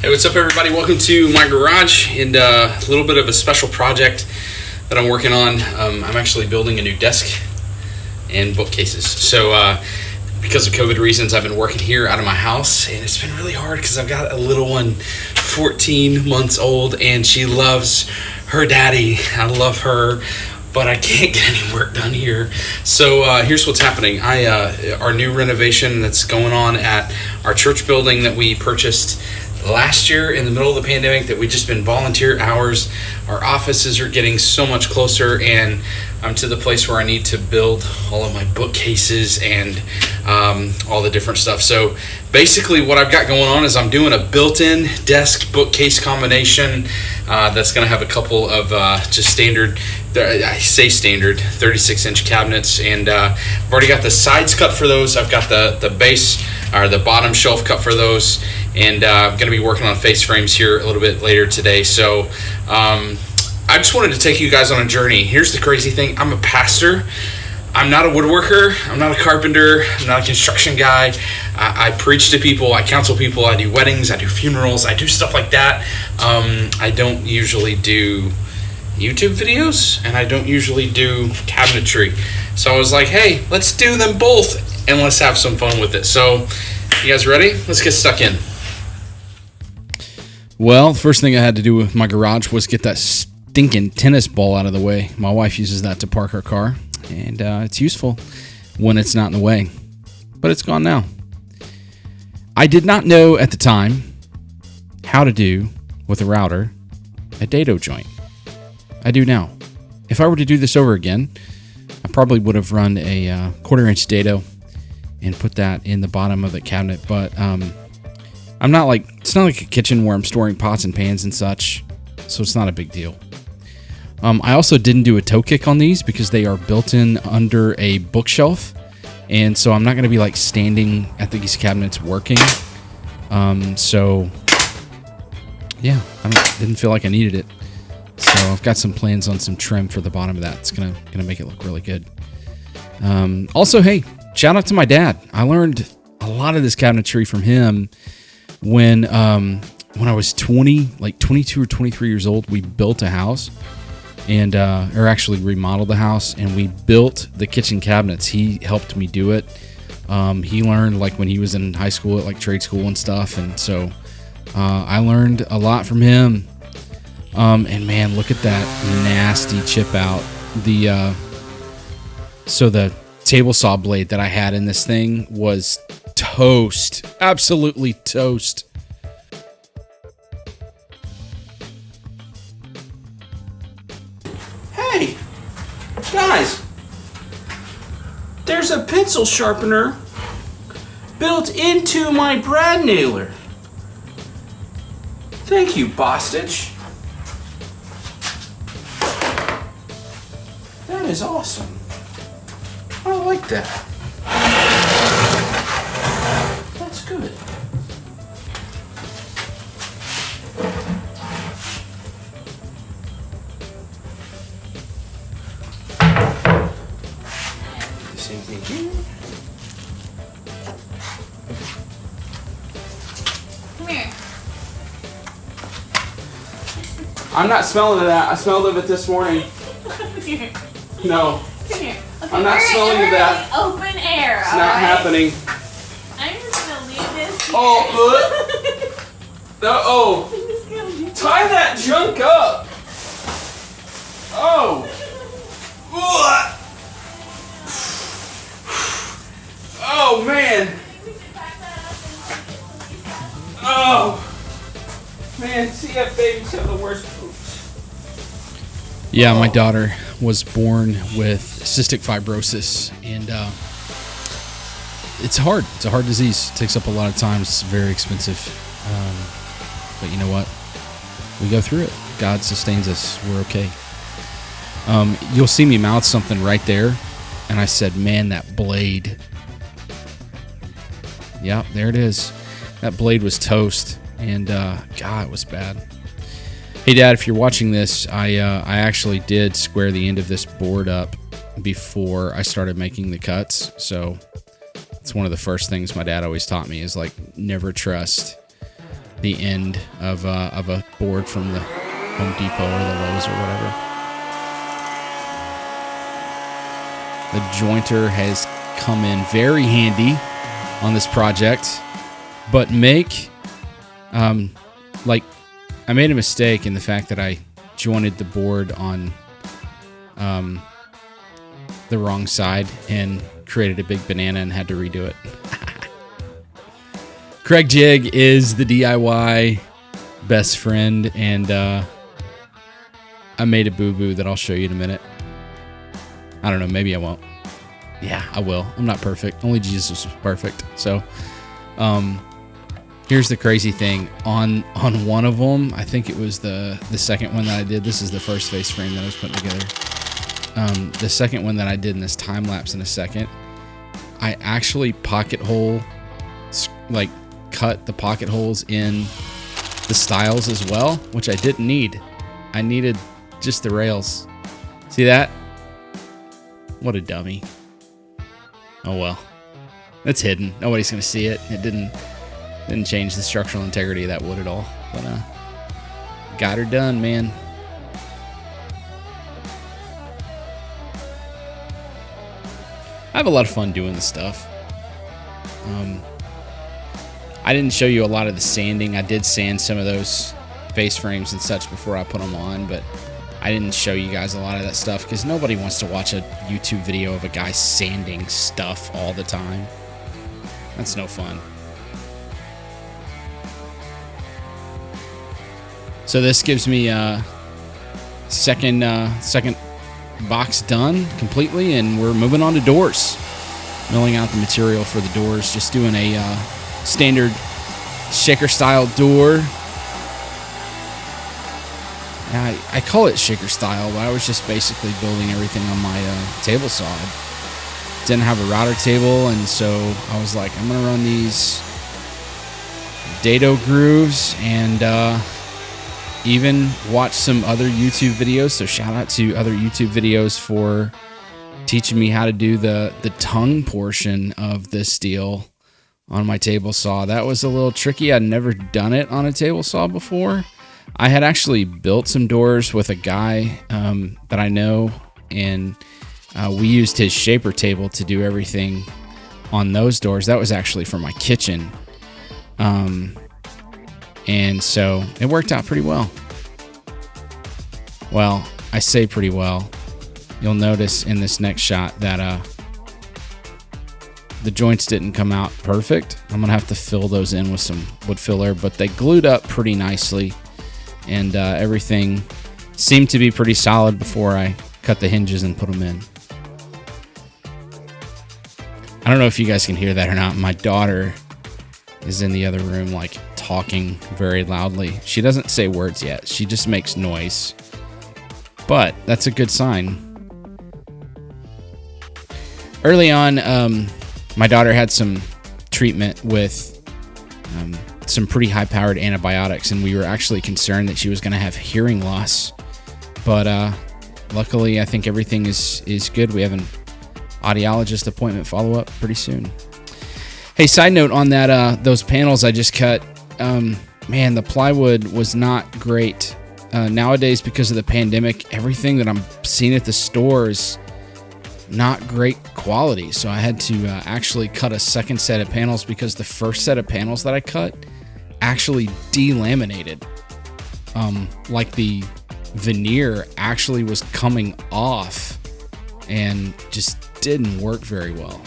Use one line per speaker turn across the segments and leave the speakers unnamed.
Hey, what's up, everybody? Welcome to my garage and a little bit of a special project that I'm working on. I'm actually building a new desk and bookcases. So because of COVID reasons, I've been working here out of my house, and it's been really hard because I've got a little one, 14 months old, and she loves her daddy. I love her, but I can't get any work done here. So here's what's happening. Our new renovation that's going on at our church building that we purchased last year in the middle of the pandemic, that we've just been volunteer hours. Our offices are getting so much closer, and I'm to the place where I need to build all of my bookcases and all the different stuff. So basically what I've got going on is I'm doing a built-in desk bookcase combination that's going to have a couple of just standard, I say standard, 36-inch cabinets, and I've already got the sides cut for those. I've got the base or the bottom shelf cut for those, and I'm going to be working on face frames here a little bit later today. So I just wanted to take you guys on a journey. Here's the crazy thing. I'm a pastor. I'm not a woodworker. I'm not a carpenter. I'm not a construction guy. I preach to people. I counsel people. I do weddings. I do funerals. I do stuff like that. I don't usually do YouTube videos, and I don't usually do cabinetry. So I was like, hey, let's do them both, and let's have some fun with it. So you guys ready? Let's get stuck in. Well, the first thing I had to do with my garage was get that stinking tennis ball out of the way. My wife uses that to park her car, and it's useful when it's not in the way. But it's gone now. I did not know at the time how to do, with a router, a dado joint. I do now. If I were to do this over again, I probably would have run a 1/4-inch dado and put that in the bottom of the cabinet. But I'm not like, it's not like a kitchen where I'm storing pots and pans and such, so it's not a big deal. I also didn't do a toe kick on these because they are built in under a bookshelf, and so I'm not going to be like standing at these cabinets working. So yeah, didn't feel like I needed it. So I've got some plans on some trim for the bottom of that. It's gonna make it look really good. Also, hey, shout out to my dad. I learned a lot of this cabinetry from him when I was 22 or 23 years old. We built a house, and or actually remodeled the house, and we built the kitchen cabinets. He helped me do it. He learned like when he was in high school at like trade school and stuff, and so I learned a lot from him. And man, look at that nasty chip out. So the table saw blade that I had in this thing was toast. Absolutely toast. Hey, guys, there's a pencil sharpener built into my brad nailer. Thank you, Bostitch. That is awesome. I like that. That's good. The same thing here.
Come here.
I'm not smelling of that. I smelled of it this morning.
Come here.
No.
Come here. Okay,
I'm not smelling of that.
In open air.
It's not happening.
I'm just gonna leave this here.
Oh,
I'm just gonna leave
tie that junk up. Oh. Oh, man. Oh. Man, CF babies have the worst poops. Yeah, my daughter was born with cystic fibrosis, and it's hard. It's a hard disease. It takes up a lot of time. It's very expensive. But you know what? We go through it. God sustains us. We're okay. You'll see me mouth something right there, and I said, man, that blade. Yeah, there it is. That blade was toast, and God, it was bad. Hey, Dad, if you're watching this, I actually did square the end of this board up before I started making the cuts. So it's one of the first things my dad always taught me is like never trust
the end of a board from the Home Depot or the Lowe's or whatever. The jointer has come in very handy on this project, but I made a mistake in the fact that I jointed the board on the wrong side and created a big banana and had to redo it. Craig Jig is the DIY best friend, and I made a boo-boo that I'll show you in a minute. I don't know, maybe I won't. Yeah, I will. I'm not perfect. Only Jesus was perfect. So, here's the crazy thing. On one of them, I think it was the second one that I did. This is the first face frame that I was putting together. The second one that I did in this time lapse in a second, I actually pocket hole, like cut the pocket holes in the stiles as well, which I didn't need. I needed just the rails. See that? What a dummy. Oh well. It's hidden. Nobody's gonna see it. It didn't change the structural integrity of that wood at all. But got her done, man. I have a lot of fun doing this stuff. I didn't show you a lot of the sanding. I did sand some of those face frames and such before I put them on, but I didn't show you guys a lot of that stuff because nobody wants to watch a YouTube video of a guy sanding stuff all the time. That's no fun. So this gives me a second box done completely, and we're moving on to doors. Milling out the material for the doors, just doing a standard shaker style door. I call it shaker style, but I was just basically building everything on my table saw. Didn't have a router table, and so I was like, I'm gonna run these dado grooves and even watch some other YouTube videos. So shout out to other YouTube videos for teaching me how to do the tongue portion of this deal on my table saw. That was a little tricky. I'd never done it on a table saw before. I had actually built some doors with a guy that I know, and we used his shaper table to do everything on those doors. That was actually for my kitchen. And so it worked out pretty well. Well, I say pretty well. You'll notice in this next shot that the joints didn't come out perfect. I'm gonna have to fill those in with some wood filler, but they glued up pretty nicely, and everything seemed to be pretty solid before I cut the hinges and put them in. I don't know if you guys can hear that or not. My daughter is in the other room, like talking very loudly. She doesn't say words yet. She just makes noise. But that's a good sign. Early on, my daughter had some treatment with some pretty high-powered antibiotics, and we were actually concerned that she was going to have hearing loss. But luckily, I think everything is good. We have an audiologist appointment follow-up pretty soon. Hey, side note on that, those panels I just cut, man, the plywood was not great. Nowadays, because of the pandemic, everything that I'm seeing at the store is not great quality. So I had to actually cut a second set of panels because the first set of panels that I cut actually delaminated. Like the veneer actually was coming off and just didn't work very well.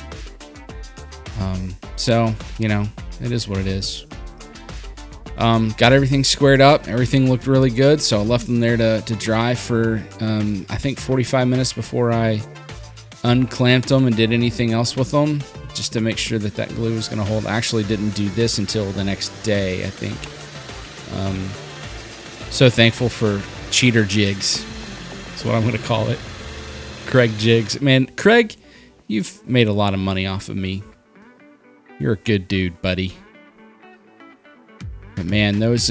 So, you know, it is what it is. Got everything squared up. Everything looked really good. So I left them there to dry for, I think 45 minutes before I unclamped them and did anything else with them, just to make sure that that glue was going to hold. I actually didn't do this until the next day, I think. So thankful for cheater jigs. That's what I'm going to call it. Craig jigs. Man, Craig, you've made a lot of money off of me. You're a good dude, buddy. But man, those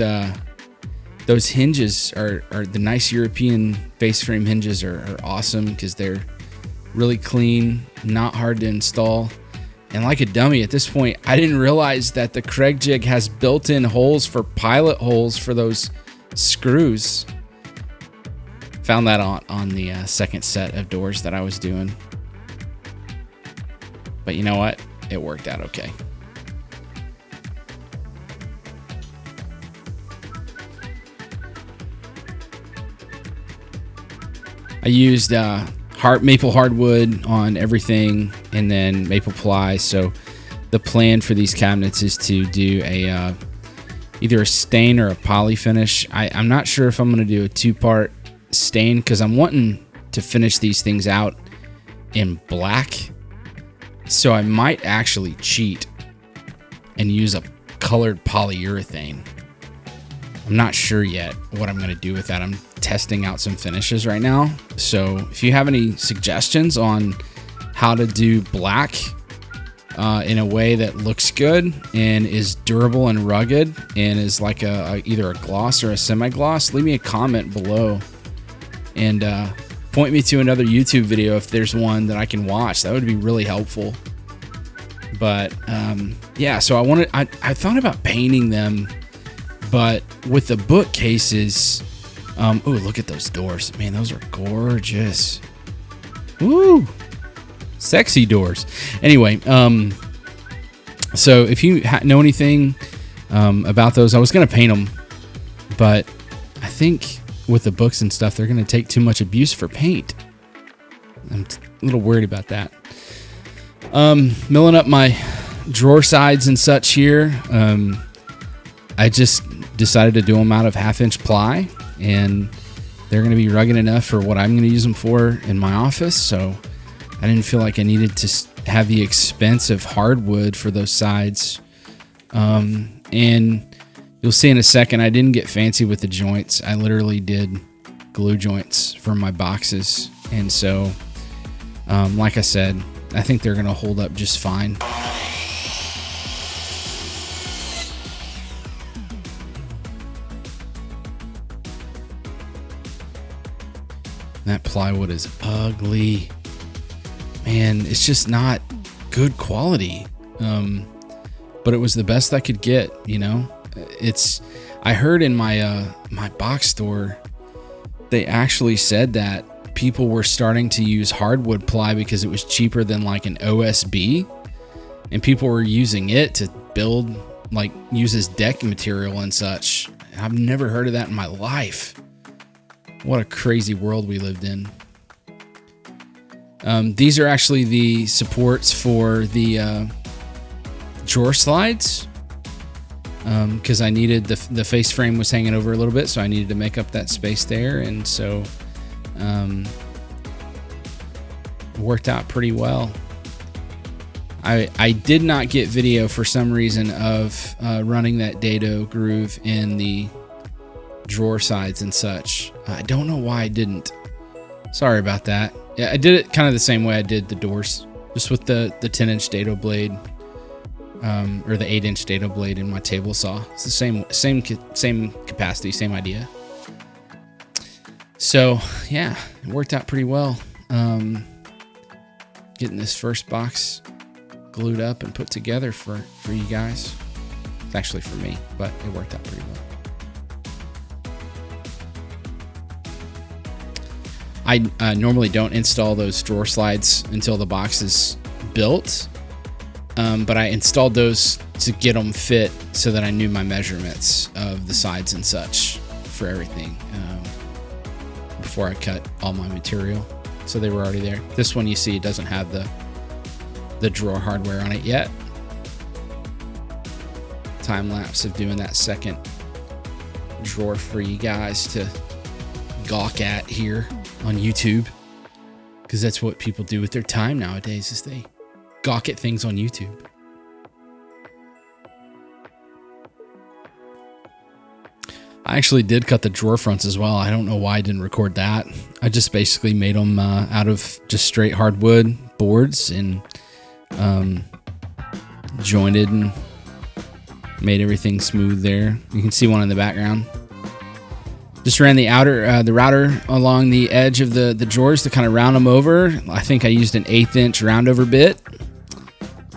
hinges are the nice European face frame hinges are awesome because they're really clean, not hard to install. And like a dummy at this point, I didn't realize that the Craig jig has built-in holes for pilot holes for those screws. Found that on the second set of doors that I was doing. But you know what? It worked out okay. I used maple hardwood on everything, and then maple ply. So the plan for these cabinets is to do a either a stain or a poly finish. I'm not sure if I'm going to do a 2-part stain because I'm wanting to finish these things out in black. So I might actually cheat and use a colored polyurethane. I'm not sure yet what I'm going to do with that. I'm testing out some finishes right now. So if you have any suggestions on how to do black in a way that looks good and is durable and rugged and is like either a gloss or a semi-gloss, leave me a comment below and point me to another YouTube video if there's one that I can watch. That would be really helpful. But yeah, so I thought about painting them, but with the bookcases, oh, look at those doors. Man, those are gorgeous. Woo! Sexy doors. Anyway, so if you know anything about those, I was going to paint them, but I think with the books and stuff, they're going to take too much abuse for paint. I'm a little worried about that. Milling up my drawer sides and such here. I just decided to do them out of 1/2-inch ply, and they're going to be rugged enough for what I'm going to use them for in my office. So I didn't feel like I needed to have the expense of hardwood for those sides. And you'll see in a second, I didn't get fancy with the joints. I literally did glue joints for my boxes. And so, like I said, I think they're going to hold up just fine. That plywood is ugly. Man, it's just not good quality. But it was the best I could get, you know? I heard in my my box store, they actually said that people were starting to use hardwood ply because it was cheaper than like an OSB, and people were using it to build, like, use as deck material and such. I've never heard of that in my life. What a crazy world we lived in. These are actually the supports for the drawer slides, because I needed the face frame was hanging over a little bit, so I needed to make up that space there, and so it worked out pretty well. I did not get video for some reason of running that dado groove in the drawer sides and such. I don't know why I didn't. Sorry about that. Yeah, I did it kind of the same way I did the doors, just with the 10-inch dado blade, or the 8-inch dado blade in my table saw. It's the same capacity, same idea. So yeah, it worked out pretty well. Getting this first box glued up and put together for you guys. It's actually for me, but it worked out pretty well. I normally don't install those drawer slides until the box is built, but I installed those to get them fit so that I knew my measurements of the sides and such for everything before I cut all my material. So they were already there. This one, you see, it doesn't have the drawer hardware on it yet. Time lapse of doing that second drawer for you guys to gawk at here on YouTube, because that's what people do with their time nowadays, is they gawk at things on YouTube. I actually did cut the drawer fronts as well. I don't know why I didn't record that. I just basically made them out of just straight hardwood boards and jointed and made everything smooth there. You can see one in the background. Just ran the router along the edge of the drawers to kind of round them over. I think I used an 1/8-inch roundover bit.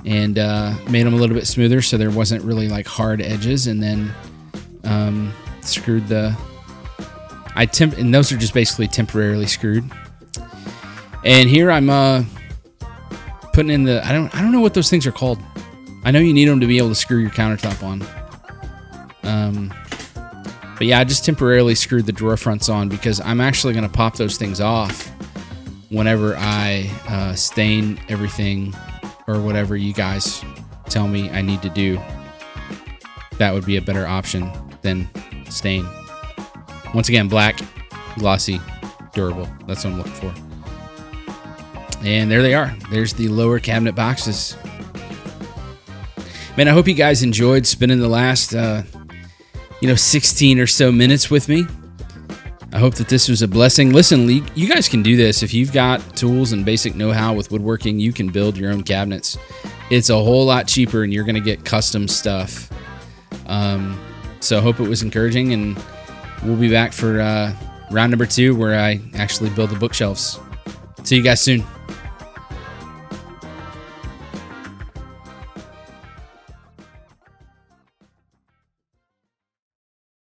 and made them a little bit smoother so there wasn't really like hard edges, and then screwed the and those are just basically temporarily screwed. And here I'm putting in the I don't know what those things are called. I know you need them to be able to screw your countertop on. But yeah, I just temporarily screwed the drawer fronts on because I'm actually going to pop those things off whenever I stain everything or whatever you guys tell me I need to do. That would be a better option than stain. Once again, black, glossy, durable. That's what I'm looking for. And there they are. There's the lower cabinet boxes. Man, I hope you guys enjoyed spending the last 16 or so minutes with me. I hope that this was a blessing. Listen, you guys can do this. If you've got tools and basic know-how with woodworking, you can build your own cabinets. It's a whole lot cheaper, and you're going to get custom stuff. So I hope it was encouraging, and we'll be back for round number 2 where I actually build the bookshelves. See you guys soon.